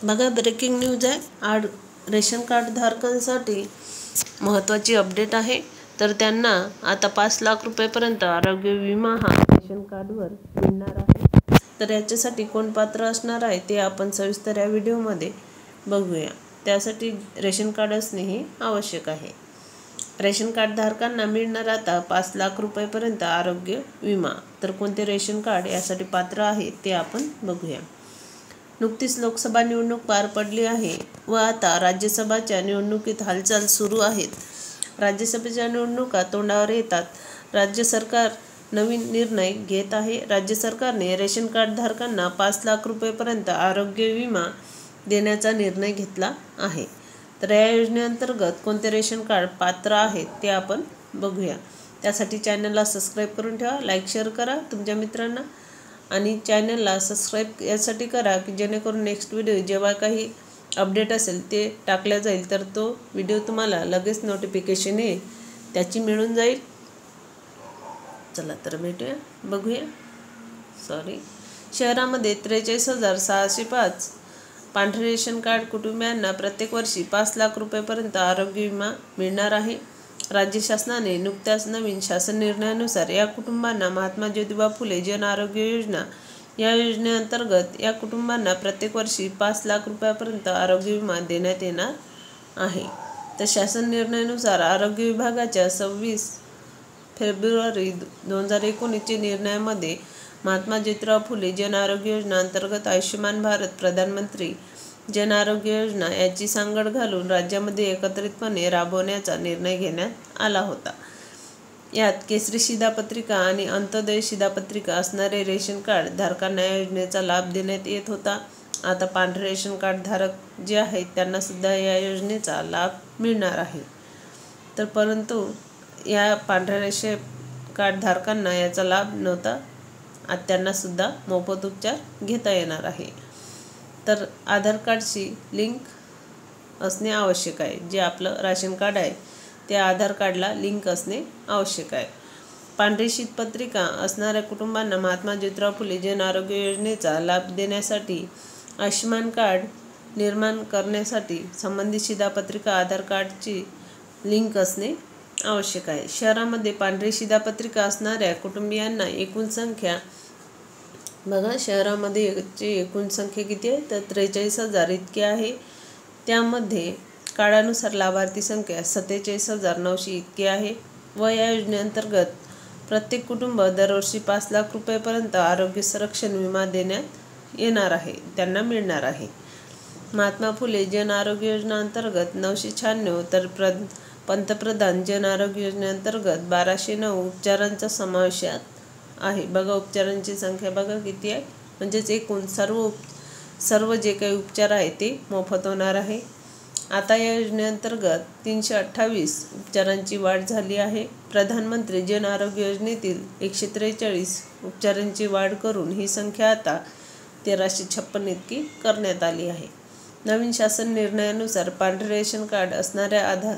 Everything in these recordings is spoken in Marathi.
बघा, ब्रेकिंग न्यूज आहे. आज रेशन कार्ड धारकांसाठी महत्त्वाची अपडेट आहे. तर त्यांना आता 5 लाख रुपयेपर्यंत आरोग्य विमा हा रेशन कार्डवर मिळणार आहे. तर याच्यासाठी कोण पात्र असणार आहे ते आपण सविस्तर या व्हिडिओमध्ये बघूया. त्यासाठी रेशन कार्ड असणे हे आवश्यक आहे. रेशन कार्ड धारकांना मिळणार आता 5 लाख रुपयेपर्यंत आरोग्य विमा. तर कोणते रेशन कार्ड यासाठी पात्र आहे ते आपण बघूया. नुकतीच लोकसभा निवडणूक पार पडली आहे व आता राज्यसभाच्या निवडणुकीत हालचाल सुरू आहेत. राज्यसभेच्या निवडणुका तोंडावर येतात. राज्य सरकार नवीन निर्णय घेत आहे. राज्य सरकारने रेशन कार्ड धारकांना 5 लाख रुपयेपर्यंत आरोग्य विमा देण्याचा निर्णय घेतला आहे. तर या योजनेअंतर्गत कोणते रेशन कार्ड पात्र आहेत ते आपण बघूया. त्यासाठी चॅनलला सबस्क्राईब करून ठेवा, लाईक शेअर करा तुमच्या मित्रांना आणि चॅनलला सबस्क्राईब यासाठी करा की जेणेकरून नेक्स्ट व्हिडिओ जेव्हा काही अपडेट असेल ते टाकल्या जाईल तर तो व्हिडिओ तुम्हाला लगेच नोटिफिकेशन येईल, त्याची मिळून जाईल. चला तर भेटूया, बघूया. शहरामध्ये 43,605 पांढरे रेशन कार्ड कुटुंबियांना प्रत्येक वर्षी 5 लाख रुपयेपर्यंत आरोग्य विमा मिळणार आहे. राज्य शासनाने नुकत्याच नवीन शासन निर्णयानुसार या कुटुंबांना महात्मा ज्योतिबा फुले जन आरोग्य योजना या योजनेअंतर्गत या कुटुंबांना प्रत्येक वर्षी 5 लाख रुपयापर्यंत आरोग्य विमा देण्यात येणार आहे. तर शासन निर्णयानुसार आरोग्य विभागाच्या 26 फेब्रुवारी 2019 निर्णयामध्ये महात्मा ज्योतिराव फुले जन आरोग्य योजना अंतर्गत आयुष्यमान भारत प्रधानमंत्री जन आरोग्य योजना याची सांगड घालून राज्यामध्ये एकत्रितपणे राबवण्याचा निर्णय घेण्यात आला होता. यात केसरी शिधापत्रिका आणि अंत्योदय शिधापत्रिका असणारे रेशन कार्ड धारकांना या योजनेचा लाभ देण्यात येत होता. आता पांढरे रेशन कार्ड धारक जे आहेत त्यांना सुद्धा या योजनेचा लाभ मिळणार आहे. तर परंतु या पांढऱ्या रेशन कार्ड धारकांना याचा लाभ नव्हता. आता त्यांना सुद्धा मोफत उपचार घेता येणार आहे. तर आधार कार्डची लिंक असणे आवश्यक आहे. जे आपलं राशन कार्ड आहे त्या आधार कार्डला लिंक असणे आवश्यक आहे. पांढरी शीतपत्रिका असणाऱ्या कुटुंबांना महात्मा ज्योतिराव फुले जन आरोग्य योजनेचा लाभ देण्यासाठी आयुष्यमान कार्ड निर्माण करण्यासाठी संबंधित शिधापत्रिका आधार कार्डची लिंक असणे आवश्यक आहे. शहरामध्ये पांढरी शिधापत्रिका असणाऱ्या कुटुंबियांना एकूण संख्या बघा, शहरामध्ये एकूण संख्या किती आहे तर 43,000 इतकी आहे. त्यामध्ये कार्डानुसार लाभार्थी संख्या 47,900 इतकी आहे. व या योजनेअंतर्गत प्रत्येक कुटुंब दरवर्षी 5 लाख रुपयेपर्यंत आरोग्य संरक्षण विमा देण्यात येणार आहे, त्यांना मिळणार आहे. महात्मा फुले जन आरोग्य योजना अंतर्गत 996 तर पंतप्रधान जन आरोग्य योजनेअंतर्गत 1209 उपचारांचा समावेश आहे. बघा, उपचारांची संख्या बघा किती आहे. म्हणजेच एकूण सर्व जे काही उपचार आहे ते मोफत होणार आहे. आता या योजनेअंतर्गत 328 उपचारांची वाढ झाली आहे. प्रधानमंत्री जन आरोग्य योजनेतील 143 उपचारांची वाढ करून ही संख्या आता 1356 इतकी करण्यात आली आहे. नवीन शासन निर्णयानुसार पांढरे रेशन कार्ड असणाऱ्या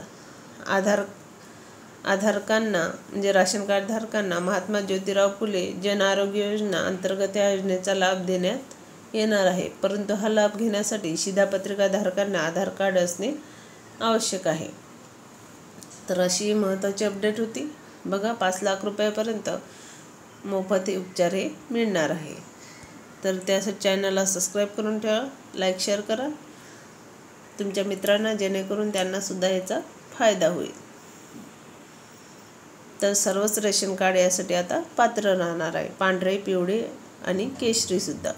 आधारकांना म्हणजे राशन कार्ड धारकांना महात्मा ज्योतिराव फुले जन आरोग्य योजना अंतर्गत या योजनेचा लाभ देण्यात येणार आहे. परंतु हा लाभ घेण्यासाठी शिधापत्रिका धारकांना आधार कार्ड असणे आवश्यक आहे. तर अशी महत्त्वाची अपडेट होती. बघा, 5 लाख रुपयापर्यंत मोफत हे उपचार हे मिळणार आहे. तर त्यासाठी चॅनलला सबस्क्राईब करून ठेवा, लाईक शेअर करा तुमच्या मित्रांना जेणेकरून त्यांना सुद्धा याचा फायदा होईल. तर सर्वच रेशन कार्ड यासाठी आता पात्र राहणार आहे, पांढरे, पिवळे आणि केशरी सुद्धा.